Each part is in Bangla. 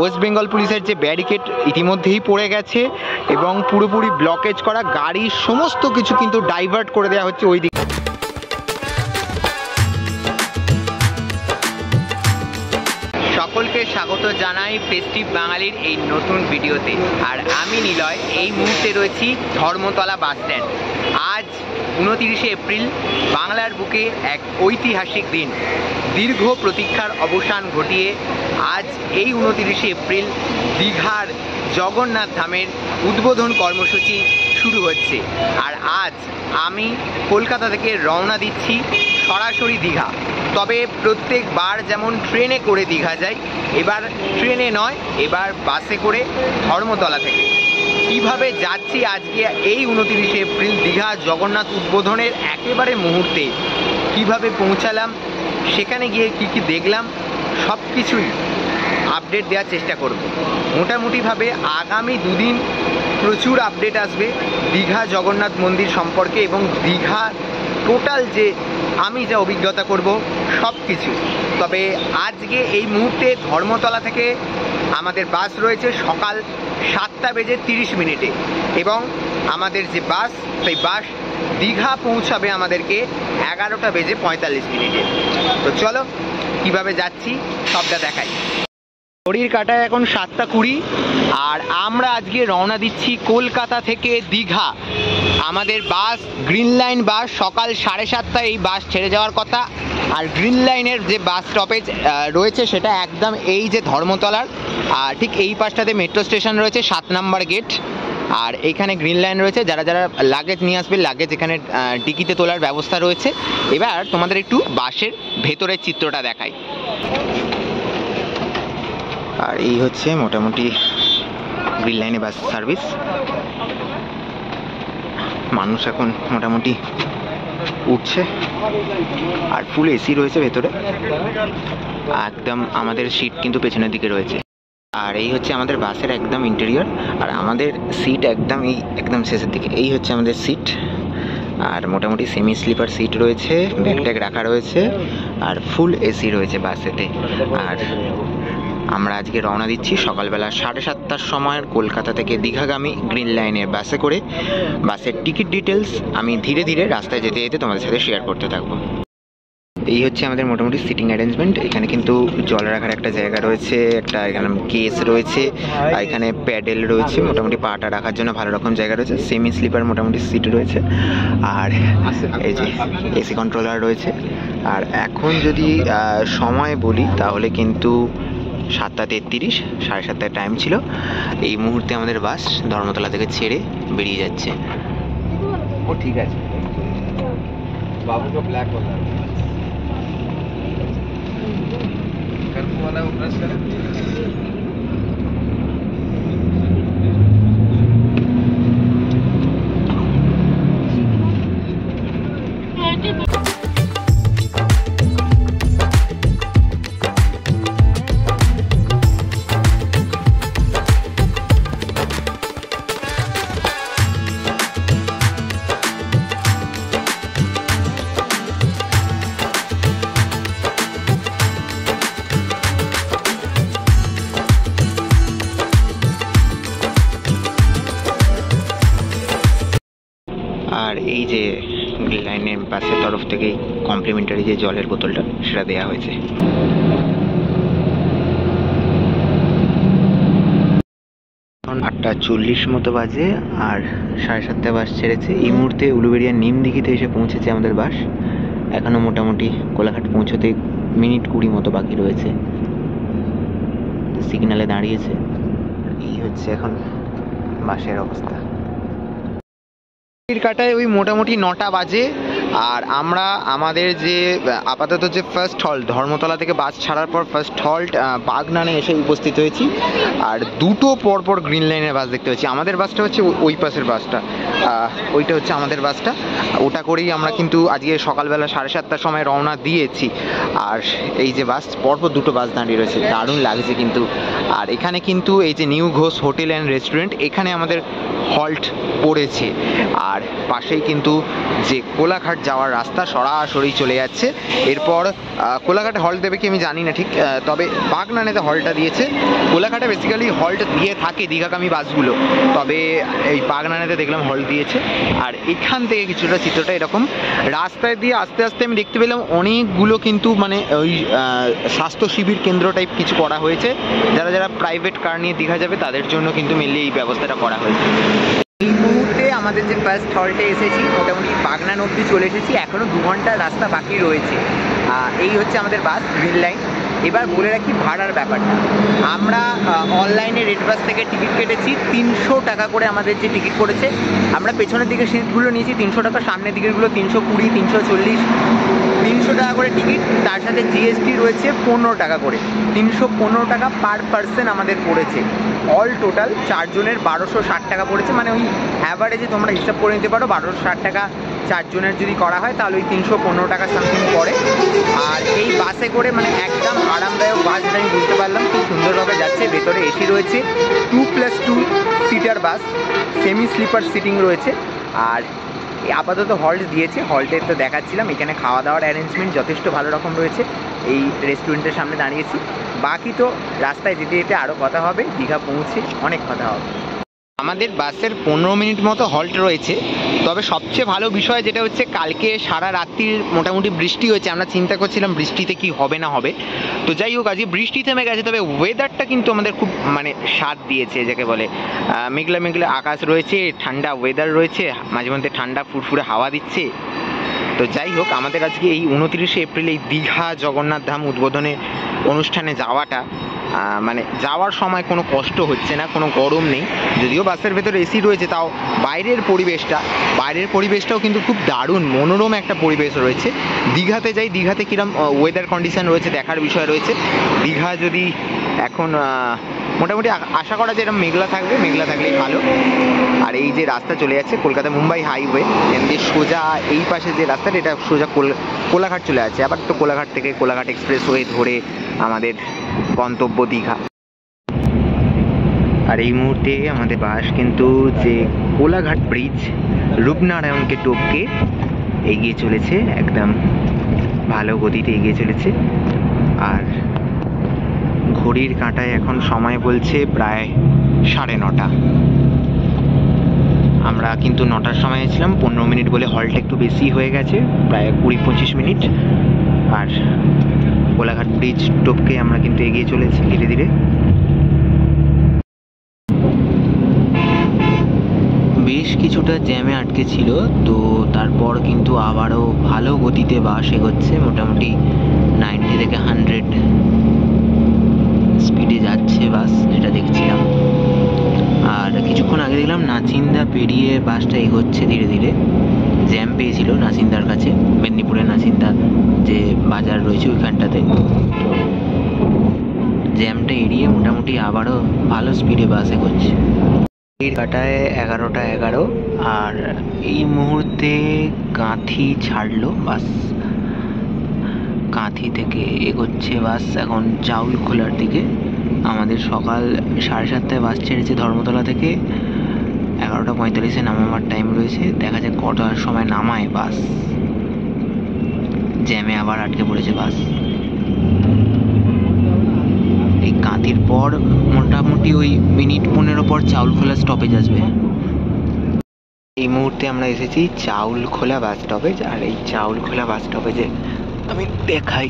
ওয়েস্ট বেঙ্গল পুলিশের যে ব্যারিকেড ইতিমধ্যেই পড়ে গেছে এবং পুরোপুরি ব্লকেজ করা, গাড়ি সমস্ত কিছু কিন্তু ডাইভার্ট করে দেওয়া হচ্ছে ওই দিকে। সকলকে স্বাগত জানাই ফেস্টিভ বাঙালির এই নতুন ভিডিওতে। আর আমি নিলয়, এই মুহূর্তে রয়েছি ধর্মতলা বাস স্ট্যান্ড। আজ 29শে এপ্রিল, বাংলার বুকে এক ঐতিহাসিক দিন। দীর্ঘ প্রতীক্ষার অবসান ঘটিয়ে আজ এই 29শে এপ্রিল দীঘার জগন্নাথ ধামের উদ্বোধন কর্মসূচি শুরু হচ্ছে। আর আজ আমি কলকাতা থেকে রওনা দিচ্ছি সরাসরি দীঘা। তবে প্রত্যেকবার যেমন ট্রেনে করে দীঘা যাই, এবার ট্রেনে নয়, এবার বাসে করে ধর্মতলা থেকে। কিভাবে যাচ্ছি আজকে এই 29শে এপ্রিল দীঘা জগন্নাথ উদ্বোধনের একেবারে মুহূর্তে, কিভাবে পৌঁছালাম, সেখানে গিয়ে কি কি দেখলাম, সব কিছুই আপডেট দেওয়ার চেষ্টা করব। মোটামুটিভাবে আগামী দুদিন প্রচুর আপডেট আসবে দীঘা জগন্নাথ মন্দির সম্পর্কে এবং দীঘা টোটাল যে আমি যা অভিজ্ঞতা করব সব কিছু। তবে আজকে এই মুহূর্তে ধর্মতলা থেকে আমাদের বাস রয়েছে সকাল 7:30 এবং আমাদের যে বাস, সেই বাস দীঘা পৌঁছাবে আমাদেরকে 11:45। তো চলো কিভাবে যাচ্ছি সবটা দেখাই। ঘড়ির কাঁটায় এখন 7:20 আর আমরা আজকে রওনা দিচ্ছি কলকাতা থেকে দীঘা। আমাদের বাস গ্রিন লাইন বাস, সকাল 7:30 এই বাস ছেড়ে যাওয়ার কথা। আর গ্রিন লাইনের যে বাস স্টপেজ রয়েছে সেটা একদম এই যে ধর্মতলার ঠিক এই পাশটাতে মেট্রো স্টেশন রয়েছে, 7 নম্বর গেট। আর এইখানে গ্রিন লাইন রয়েছে, যারা যারা লাগেজ নিয়ে আসবে লাগেজ এখানে টিকিটে তোলার ব্যবস্থা রয়েছে। এবার তোমাদের একটু বাসের ভেতরের চিত্রটা দেখাই। আর এই হচ্ছে মোটামুটি গ্রিন লাইনে বাস সার্ভিস। মানুষ এখন মোটামুটি উঠছে আর ফুল এসি রয়েছে ভেতরে। একদম আমাদের সিট কিন্তু পেছনের দিকে রয়েছে। আর এই হচ্ছে আমাদের বাসের একদম ইন্টেরিয়র। আর আমাদের সিট একদম শেষের দিকে। এই হচ্ছে আমাদের সিট। আর মোটামুটি সেমি স্লিপার সিট রয়েছে, ব্যাগ ট্যাগ রাখা রয়েছে আর ফুল এসি রয়েছে বাসেতে। আর আমরা আজকে রওনা দিচ্ছি সকালবেলা 7:30 সময়ের কলকাতা থেকে দীঘাগামী গ্রিন লাইনের বাসে করে। বাসের টিকিট ডিটেলস আমি ধীরে ধীরে রাস্তায় যেতে যেতে তোমাদের সাথে শেয়ার করতে থাকবো। এই হচ্ছে আমাদের মোটামুটি সিটিং অ্যারেঞ্জমেন্ট। এখানে কিন্তু জল রাখার একটা জায়গা রয়েছে, একটা এখানে কেস রয়েছে, আর এখানে প্যাডেল রয়েছে, মোটামুটি পাটা রাখার জন্য ভালো রকম জায়গা রয়েছে। সেমি স্লিপার মোটামুটি সিট রয়েছে। আর এই যে এসি কন্ট্রোলার রয়েছে। আর এখন যদি সময় বলি তাহলে কিন্তু 7:33, 7:30 টাইম ছিল। এই মুহূর্তে আমাদের বাস ধর্মতলা থেকে ছেড়ে বেরিয়ে যাচ্ছে। ও ঠিক আছে বাবুকে ব্ল্যাক বললাম। আর এই যে গ্রিন লাইনের বাসের তরফ থেকে কমপ্লিমেন্টারি যে জলের বোতলটা সেটা দেওয়া হয়েছে। 8:40 মতো বাজে আর 7:30 বাস ছেড়েছে। এই মুহূর্তে উলুবেড়িয়া নিমদিঘিতে এসে পৌঁছেছে আমাদের বাস। এখনো মোটামুটি কোলাঘাট পৌঁছতে মিনিট 20 মতো বাকি রয়েছে। সিগন্যালে দাঁড়িয়েছে। এই হচ্ছে এখন বাসের অবস্থা। কাটায় ওই মোটামুটি 9টা বাজে। আর আমরা আমাদের যে আপাতত যে ফার্স্ট হল্ট, ধর্মতলা থেকে বাস ছাড়ার পর ফার্স্ট হল্ট বাগনানে এসে উপস্থিত হয়েছি। আর দুটো পরপর গ্রিন লাইনের বাস দেখতে পাচ্ছি। আমাদের বাসটা হচ্ছে ওই পাশের বাসটা, ওইটা হচ্ছে আমাদের বাসটা। ওটা করেই আমরা কিন্তু আজকে সকালবেলা 7:30 সময় রওনা দিয়েছি। আর এই যে বাস, পরপর দুটো বাস দাঁড়িয়ে রয়েছে, দারুণ লাগছে কিন্তু। আর এখানে কিন্তু এই যে new Ghosh hotel and restaurant, এখানে আমাদের হল্ট পড়েছে। আর পাশেই কিন্তু যে কোলাঘাট যাওয়ার রাস্তা সরাসরি চলে যাচ্ছে। এরপর কোলাঘাটে হল্ট দেবে কি আমি জানি না ঠিক, তবে বাগনানেতে হল্টটা দিয়েছে। কোলাঘাটে বেসিক্যালি হল্ট দিয়ে থাকে দীঘাগামী বাসগুলো, তবে এই বাগনানেতে দেখলাম হল্ট দিয়েছে। আর এখান থেকে কিছুটা চিত্রটা এরকম, রাস্তায় দিয়ে আস্তে আস্তে আমি দেখতে পেলাম অনেকগুলো কিন্তু মানে ওই স্বাস্থ্য শিবির কেন্দ্র টাইপ কিছু করা হয়েছে। যারা যারা প্রাইভেট কার নিয়ে দীঘা যাবে তাদের জন্য কিন্তু মেনলি এই ব্যবস্থাটা করা হয়েছে। এই মুহূর্তে আমাদের যে ফার্স্ট হল্টে এসেছি, মোটামুটি বাগনান অবধি চলে এসেছি, এখনও 2 ঘন্টার রাস্তা বাকি রয়েছে। এই হচ্ছে আমাদের বাস, গ্রিন লাইন। এবার বলে রাখি ভাড়ার ব্যাপারটা। আমরা অনলাইনে রেড বাস থেকে টিকিট কেটেছি 300 টাকা করে আমাদের যে টিকিট পড়েছে। আমরা পেছনের দিকে সিটগুলো নিয়েছি 300 টাকা, সামনের দিকেরগুলো 320, 340, 300 টাকা করে টিকিট। তার সাথে জিএসটি রয়েছে 15 টাকা করে, 315 টাকা পার পার্সন আমাদের পড়েছে। অল টোটাল 4 জনের 1260 টাকা পড়েছে। মানে ওই অ্যাভারেজে তোমরা হিসাব করে নিতে পারো, 1260 টাকা 4 জনের যদি করা হয় তাহলে ওই 315 টাকা সামথিং পড়ে। আর এই বাসে করে মানে একদম আরামদায়ক বাস, যেটা আমি বুঝতে পারলাম, খুব সুন্দরভাবে যাচ্ছে। ভেতরে এসি রয়েছে, 2+2 seater bus, semi sleeper sitting রয়েছে। আর আপাতত হল্ট দিয়েছে, হল্টে তো দেখাচ্ছিলাম। এখানে খাওয়া দাওয়ার অ্যারেঞ্জমেন্ট যথেষ্ট ভালো রকম রয়েছে। এই রেস্টুরেন্টের সামনে দাঁড়িয়েছি। বাকি তো রাস্তায় যেতে যেতে আরও কথা হবে, দীঘা পৌঁছে অনেক কথা হবে। আমাদের বাসের 15 মিনিট মতো হল্ট রয়েছে। তবে সবচেয়ে ভালো বিষয় যেটা হচ্ছে, কালকে সারা রাত্রির মোটামুটি বৃষ্টি হয়েছে। আমরা চিন্তা করছিলাম বৃষ্টিতে কি হবে না হবে, তো যাই হোক আজকে বৃষ্টি থেমে গেছে। তবে ওয়েদারটা কিন্তু আমাদের খুব মানে স্বাদ দিয়েছে, যাকে বলে মেঘলা মেঘলা আকাশ রয়েছে, ঠান্ডা ওয়েদার রয়েছে, মাঝে মধ্যে ঠান্ডা ফুরফুরে হাওয়া দিচ্ছে। তো যাই হোক, আমাদের আজকে এই 29শে এপ্রিল এই দীঘা জগন্নাথ ধাম উদ্বোধনে অনুষ্ঠানে যাওয়াটা মানে যাওয়ার সময় কোনো কষ্ট হচ্ছে না, কোনো গরম নেই। যদিও বাসের ভেতরে এসি রয়েছে, তাও বাইরের পরিবেশটাও কিন্তু খুব দারুণ মনোরম একটা পরিবেশ রয়েছে। দীঘাতে যাই, দীঘাতে কিরম ওয়েদার কন্ডিশন রয়েছে দেখার বিষয় রয়েছে। দীঘা যদি এখন মোটামুটি আশা করা যায় এরকম মেঘলা থাকবে, মেঘলা থাকলেই ভালো। আর এই যে রাস্তা চলে যাচ্ছে কলকাতা মুম্বাই হাইওয়ে, এমনি সোজা এই পাশে যে রাস্তাটা, এটা সোজা কোলাঘাট চলে যাচ্ছে। আবার তো কোলাঘাট থেকে কোলাঘাট এক্সপ্রেসওয়ে ধরে আমাদের গন্তব্য দীঘা। আর এই মুহূর্তে আমাদের বাস কিন্তু যে কোলাঘাট ব্রিজ রূপনারায়ণকে টপকে এগিয়ে চলেছে, একদম ভালো গতিতে এগিয়ে চলেছে। আর ঘড়ির কাঁটায় এখন সময় বলছে প্রায় 9:30। আমরা কিন্তু 9টার সময় ছিলাম, 15 মিনিট বলে হল্ট একটু বেশি হয়ে গেছে, প্রায় 20-25 মিনিট। আর কোলাঘাট ব্রিজ টপকে আমরা কিন্তু এগিয়ে চলেছি ধীরে ধীরে। বেশ কিছুটা জ্যামে আটকে ছিল, তো তারপর কিন্তু আবারও ভালো গতিতে বাস এগোচ্ছে। মোটামুটি 90 থেকে 100 স্পিডে যাচ্ছে বাস, যেটা দেখছিলাম। আর কিছুক্ষণ আগে দেখলাম নাচিন্দা পেরিয়ে বাসটা এগোচ্ছে ধীরে ধীরে। জ্যাম পেয়েছিল নাচিন্দার কাছে, মেদিনীপুরের নাচিন্দা যে বাজার রয়েছে ওইখানটাতে। তো জ্যামটা এড়িয়ে মোটামুটি আবারও ভালো স্পিডে বাস এগোচ্ছে। এর কাটায় 11:11। আর এই মুহূর্তে কাঁথি ছাড়লো বাস, কাঁথি থেকে এগোচ্ছে বাস এখন চাউলখোলার দিকে। আমাদের সকাল 7:30টায় বাস ছেড়েছে ধর্মতলা থেকে, 11:45-এ নামাবার টাইম রয়েছে। দেখা যাক কটার সময় নামায় বাস। জ্যামে আবার আটকে পড়েছে বাস। এই কাঁথির পর মোটামুটি ওই মিনিট 15 পর চাউলখোলা স্টপেজ আসবে। এই মুহূর্তে আমরা এসেছি চাউলখোলা বাস স্টপেজ। আর এই চাউলখোলা বাস স্টপেজে আমি দেখাই,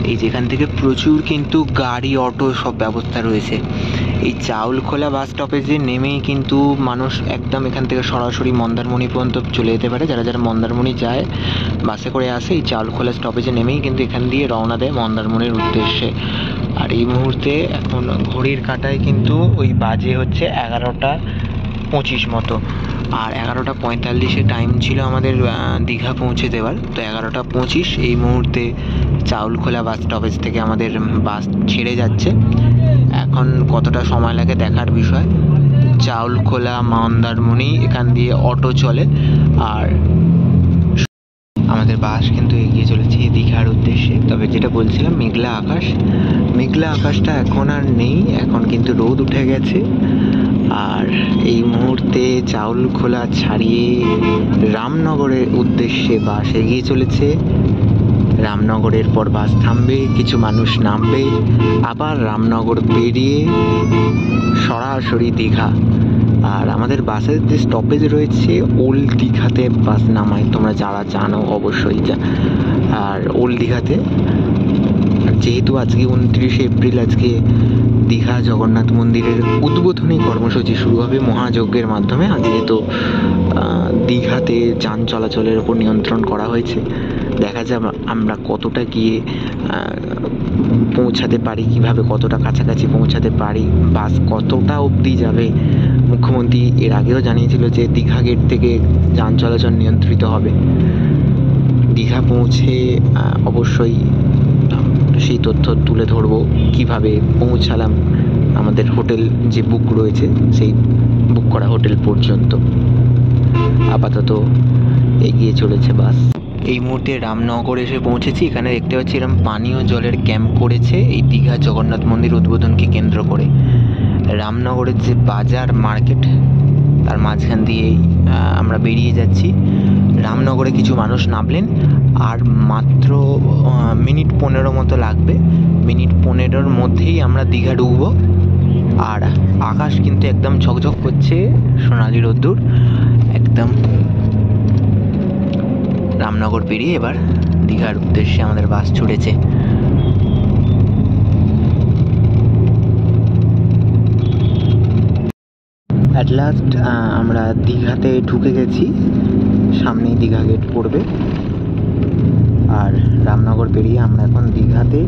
এই যেখান থেকে প্রচুর কিন্তু গাড়ি অটো সব ব্যবস্থা রয়েছে। এই চাউলখোলা বাস স্টপেজে নেমেই কিন্তু মানুষ একদম এখান থেকে সরাসরি মন্দারমণি পর্যন্ত চলে যেতে পারে। যারা যারা মন্দারমণি যায় বাসে করে আসে, এই চাউলখোলা স্টপেজে নেমেই কিন্তু এখান দিয়ে রওনা দেয় মন্দারমণির উদ্দেশ্যে। আর এই মুহূর্তে এখন ঘড়ির কাঁটায় কিন্তু ওই বাজে হচ্ছে 11:25 মতো। আর 11:45-এ টাইম ছিল আমাদের দীঘা পৌঁছে দেওয়ার। তো 11:25 এই মুহূর্তে চাউলখোলা বাস স্টপেজ থেকে আমাদের বাস ছেড়ে যাচ্ছে। এখন কতটা সময় লাগে দেখার বিষয়। চাউলখোলা মন্দারমণি এখান দিয়ে অটো চলে। আর আমাদের বাস কিন্তু এগিয়ে চলেছে দীঘার উদ্দেশ্যে। তবে যেটা বলছিলাম, মেঘলা আকাশটা এখন আর নেই, এখন কিন্তু রোদ উঠে গেছে। আর এই মুহূর্তে চাউলখোলা ছাড়িয়ে রামনগরের উদ্দেশ্যে বাস এগিয়ে চলেছে। রামনগরের পর বাস থামবে, কিছু মানুষ নামবে, আবার রামনগর পেরিয়ে সরাসরি দীঘা। আর আমাদের বাসের যে স্টপেজ রয়েছে ওল্ড দীঘাতে বাস নামায়, তোমরা যারা জানো অবশ্যই। আর ওল্ড দীঘাতে যেহেতু আজকে 29শে এপ্রিল, আজকে দীঘা জগন্নাথ মন্দিরের উদ্বোধনী কর্মসূচি শুরু হবে মহাযজ্ঞের মাধ্যমে। আজকে তো দীঘাতে যান চলাচলের উপর নিয়ন্ত্রণ করা হয়েছে। দেখা যাবে আমরা কতটা গিয়ে পৌঁছাতে পারি, কিভাবে কতটা কাছাকাছি পৌঁছাতে পারি, বাস কতটা অবধি যাবে। মুখ্যমন্ত্রী এর আগেও জানিয়েছিল যে দীঘা গেট থেকে যান চলাচল নিয়ন্ত্রিত হবে। দীঘা পৌঁছে অবশ্যই সেই তথ্য তুলে ধরবো, কিভাবে পৌঁছালাম আমাদের হোটেল যে বুক রয়েছে সেই বুক করা হোটেল পর্যন্ত। আপাতত এগিয়ে চলেছে বাস। এই মুহূর্তে রামনগর এসে পৌঁছেছি। এখানে দেখতে পাচ্ছি এরকম পানীয় জলের ক্যাম্প করেছে এই দীঘা জগন্নাথ মন্দির উদ্বোধনকে কেন্দ্র করে। রামনগরের যে বাজার মার্কেট তার মাঝখান দিয়েই আমরা বেরিয়ে যাচ্ছি। রামনগরে কিছু মানুষ নামলেন, আর মাত্র মিনিট 15 মতো লাগবে। মিনিট 15-র মধ্যেই আমরা দীঘা ঢুকবো। আর আকাশ কিন্তু একদম ঝকঝক করছে, সোনালি রোদ্দুর একদম। রামনগর পেরিয়ে এবার দীঘার উদ্দেশ্যে আমাদের বাস ছুটেছে। অ্যাট লাস্ট আমরা দীঘাতে ঢুকে গেছি, সামনেই দীঘা গেট পড়বে। আর রামনগর পেরিয়ে আমরা এখন দীঘাতে।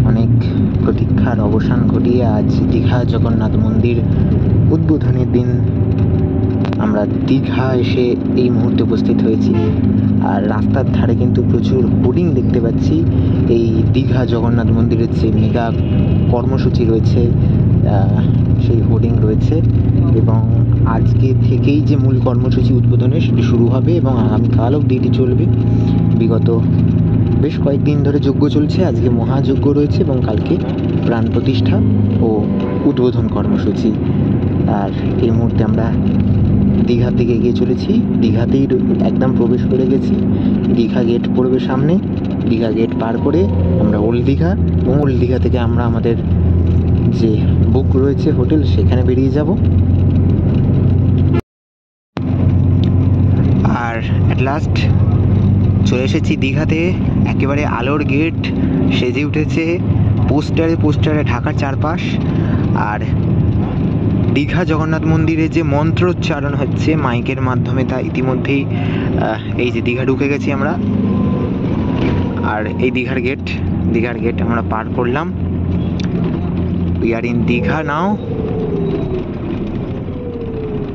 অনেক প্রতীক্ষার অবসান ঘটিয়ে আজ দীঘা জগন্নাথ মন্দির উদ্বোধনের দিন আমরা দীঘা এসে এই মুহূর্তে উপস্থিত হয়েছি। আর রাস্তার ধারে কিন্তু প্রচুর হোর্ডিং দেখতে পাচ্ছি। এই দীঘা জগন্নাথ মন্দিরের যে মেগা কর্মসূচি রয়েছে সেই হোর্ডিং রয়েছে, এবং আজকে থেকেই যে মূল কর্মসূচি উদ্বোধনের সেটি শুরু হবে এবং আগামীকাল অবধি এটি চলবে। বিগত বেশ কয়েকদিন ধরে যজ্ঞ চলছে, আজকে মহাযজ্ঞ রয়েছে এবং কালকে প্রাণ প্রতিষ্ঠা ও উদ্বোধন কর্মসূচি। আর এই মুহূর্তে আমরা দীঘার দিকে এগিয়ে চলেছি। দীঘাতেই একদম প্রবেশ করে গেছি। দীঘা গেট পড়বে সামনে। দীঘা গেট পার করে আমরা ওল্ড দীঘা, এবং ওল্ড দীঘা থেকে আমরা আমাদের যে বুক রয়েছে হোটেল সেখানে বেরিয়ে যাব। আর অ্যাট লাস্ট চলে এসেছি দীঘাতে। একেবারে আলোর গেট সেজে উঠেছে, পোস্টারে ঢাকার চারপাশ। আর দীঘা জগন্নাথ মন্দিরে যে মন্ত্রোচ্চারণ হচ্ছে মাইকের মাধ্যমে, তা ইতিমধ্যেই এই যে দীঘা ঢুকে গেছি আমরা। আর এই দীঘার গেট আমরা পার করলাম। উই আর ইন দীঘা নাও।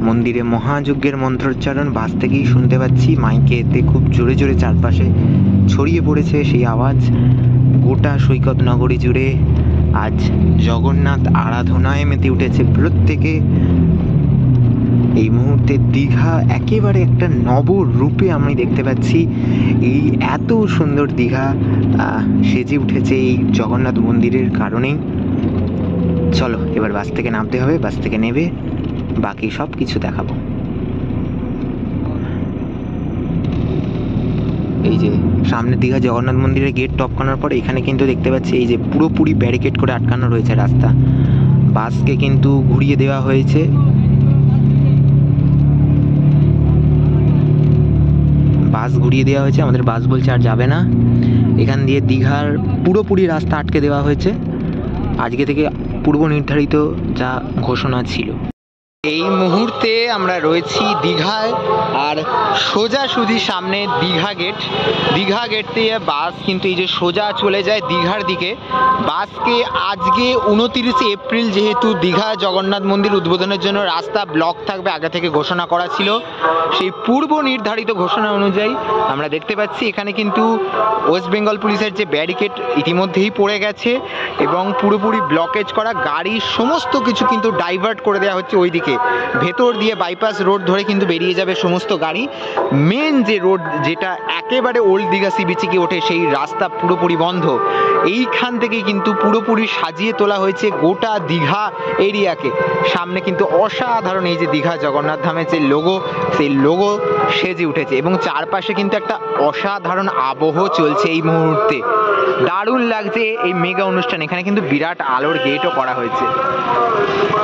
মন্দিরে মহাযজ্ঞের মন্ত্রোচ্চারণ বাস থেকেই শুনতে পাচ্ছি। মাইকেতে খুব জোরে জোরে চারপাশে ছড়িয়ে পড়েছে সেই আওয়াজ। গোটা সৈকত নগরী জুড়ে আজ জগন্নাথ আরাধনায় মেতে উঠেছে প্রত্যেকে। এই মুহূর্তে দীঘা একেবারে একটা নবরূপে আমি দেখতে পাচ্ছি। এই এত সুন্দর দীঘা সেজে উঠেছে এই জগন্নাথ মন্দিরের কারণেই। চলো এবার বাস থেকে নামতে হবে, বাস থেকে নেবে বাকি সব কিছু দেখাবো। এই যে সামনে দীঘা জগন্নাথ মন্দিরের গেট টপকানোর পর এখানে কিন্তু দেখতে পাচ্ছি এই যে পুরোপুরি ব্যারিকেড করে আটকানো রয়েছে রাস্তা। বাসকে কিন্তু ঘুরিয়ে দেওয়া হয়েছে। আমাদের বাস বলছে আর যাবে না। এখান দিয়ে দীঘার পুরোপুরি রাস্তা আটকে দেওয়া হয়েছে আজকে থেকে, পূর্ব নির্ধারিত যা ঘোষণা ছিল। এই মুহূর্তে আমরা রয়েছি দীঘায়, আর সোজাসুজি সামনে দীঘা গেট দিয়ে বাস কিন্তু এই যে সোজা চলে যায় দীঘার দিকে। বাসকে আজকে 29শে এপ্রিল যেহেতু দীঘা জগন্নাথ মন্দির উদ্বোধনের জন্য রাস্তা ব্লক থাকবে আগে থেকে ঘোষণা করা ছিল, সেই পূর্ব নির্ধারিত ঘোষণা অনুযায়ী আমরা দেখতে পাচ্ছি এখানে কিন্তু ওয়েস্ট বেঙ্গল পুলিশের যে ব্যারিকেড ইতিমধ্যেই পড়ে গেছে এবং পুরোপুরি ব্লকেজ করা। গাড়ি সমস্ত কিছু কিন্তু ডাইভার্ট করে দেওয়া হচ্ছে ওই দিকে। ভেতর দিয়ে বাইপাস রোড ধরে কিন্তু বেরিয়ে যাবে সমস্ত গাড়ি। মেন যে রোড যেটা একেবারে ওল্ড দীঘা সি বিচে গিয়ে ওঠে সেই রাস্তা পুরোপুরি বন্ধ। এইখান থেকে কিন্তু পুরোপুরি সাজিয়ে তোলা হয়েছে গোটা দীঘা এরিয়াকে। সামনে কিন্তু অসাধারণ এই যে দীঘা জগন্নাথ ধামের যে লোগো, সেই লোগো সেজে উঠেছে এবং চারপাশে কিন্তু একটা অসাধারণ আবহ চলছে এই মুহূর্তে। দারুণ লাগছে এই মেগা অনুষ্ঠান। এখানে কিন্তু বিরাট আলোর গেটও করা হয়েছে।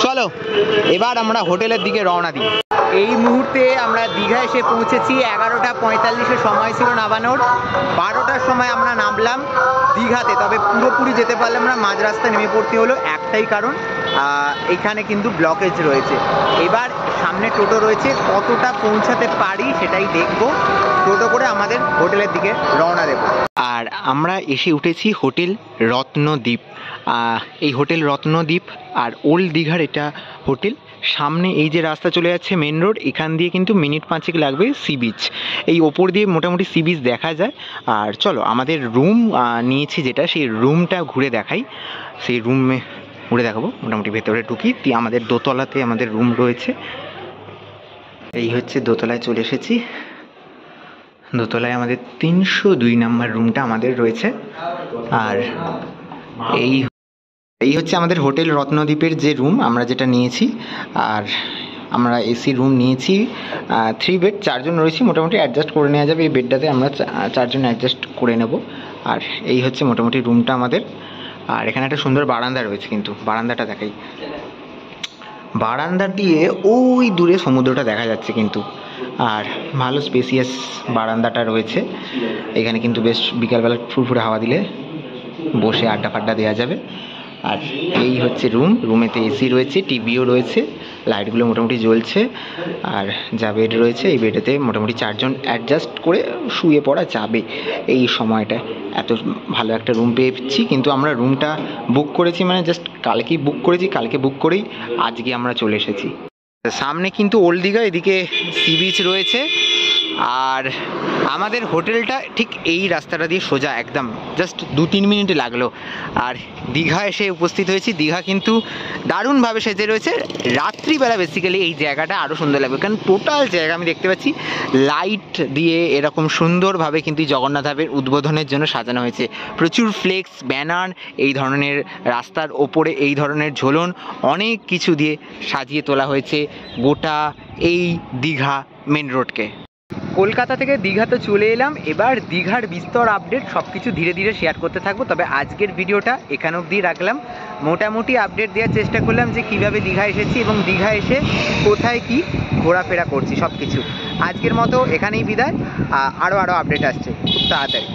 চলো এবার আমরা হোটেলের দিকে রওনা দিই। এই মুহূর্তে আমরা দীঘা এসে পৌঁছেছি। 11টা 45-এ সময় ছিল নামানোর। 12টার সময় আমরা নামলাম দীঘাতে, তবে পুরোপুরি যেতে পারলাম না, মাঝ রাস্তায় নেমে পড়তে হলো। একটাই কারণ, এখানে কিন্তু ব্লকেজ রয়েছে। এবার সামনে টোটো রয়েছে, কতটা পৌঁছাতে পারি সেটাই দেখব। টোটো করে আমাদের হোটেলের দিকে রওনা দেব। আর আমরা এসে উঠেছি হোটেল রত্নদ্বীপ। এই হোটেল রত্নদ্বীপ আর ওল্ড দীঘার এটা হোটেল। সামনে এই যে রাস্তা চলে যাচ্ছে মেন রোড, এখান দিয়ে কিন্তু মিনিট 5 লাগবে সি বিচ। এই ওপর দিয়ে মোটামুটি সি বিচ দেখা যায়। আর চলো আমাদের রুম নিয়েছি যেটা, সেই রুমটা ঘুরে দেখাই। সেই রুমে ঘুরে দেখাবো। মোটামুটি ভেতরে ঢুকি। আমাদের দোতলাতে আমাদের রুম রয়েছে। এই হচ্ছে দোতলায় চলে এসেছি। দোতলায় আমাদের 302 নম্বর রুমটা আমাদের রয়েছে। আর এই হচ্ছে আমাদের হোটেল রত্নদ্বীপের যে রুম আমরা যেটা নিয়েছি। আর আমরা এসি রুম নিয়েছি, 3 বেড, 4 জন রয়েছি। মোটামুটি অ্যাডজাস্ট করে নেওয়া যাবে। এই বেডটাতে আমরা 4 জন অ্যাডজাস্ট করে নেব। আর এই হচ্ছে মোটামুটি রুমটা আমাদের। আর এখানে একটা সুন্দর বারান্দা রয়েছে, কিন্তু বারান্দাটা দেখাই। বারান্দা দিয়ে ওই দূরে সমুদ্রটা দেখা যাচ্ছে কিন্তু। আর ভালো স্পেসিয়াস বারান্দাটা রয়েছে। এখানে কিন্তু বেশ বিকালবেলা ফুরফুরে হাওয়া দিলে বসে আড্ডা ফাড্ডা দেওয়া যাবে। আর এই হচ্ছে রুম। রুমেতে এসি রয়েছে, টিভিও রয়েছে, লাইটগুলো মোটামুটি জ্বলছে। আর যা বেড রয়েছে, এই বেডেতে মোটামুটি 4 জন অ্যাডজাস্ট করে শুয়ে পড়া যাবে এই সময়টায়। এত ভালো একটা রুম পেয়েছি। কিন্তু আমরা রুমটা বুক করেছি, মানে জাস্ট কালকেই বুক করেছি। কালকে বুক করেই আজকে আমরা চলে এসেছি। সামনে কিন্তু ওল্ড দীঘা, এদিকে সি বিচ রয়েছে। আর আমাদের হোটেলটা ঠিক এই রাস্তাটা দিয়ে সোজা, একদম জাস্ট 2-3 মিনিট লাগলো। আর দীঘা এসে উপস্থিত হয়েছি। দীঘা কিন্তু দারুণভাবে সেজে রয়েছে। রাত্রিবেলা বেসিক্যালি এই জায়গাটা আরও সুন্দর লাগবে, কারণ টোটাল জায়গা আমি দেখতে পাচ্ছি লাইট দিয়ে এরকম সুন্দরভাবে কিন্তু জগন্নাথ ধামের উদ্বোধনের জন্য সাজানো হয়েছে। প্রচুর ফ্লেক্স, ব্যানার, এই ধরনের রাস্তার ওপরে এই ধরনের ঝোলন, অনেক কিছু দিয়ে সাজিয়ে তোলা হয়েছে গোটা এই দীঘা মেন রোডকে। কলকাতা থেকে দীঘাতে চলে এলাম। এবার দীঘার বিস্তর আপডেট সব কিছু ধীরে ধীরে শেয়ার করতে থাকবো। তবে আজকের ভিডিওটা এখানে অবধি রাখলাম। মোটামুটি আপডেট দেওয়ার চেষ্টা করলাম যে কিভাবে দীঘা এসেছি এবং দীঘা এসে কোথায় কি ঘোরাফেরা করছি সব কিছু। আজকের মতো এখানেই বিদায়। আরও আপডেট আসছে খুব তাড়াতাড়ি।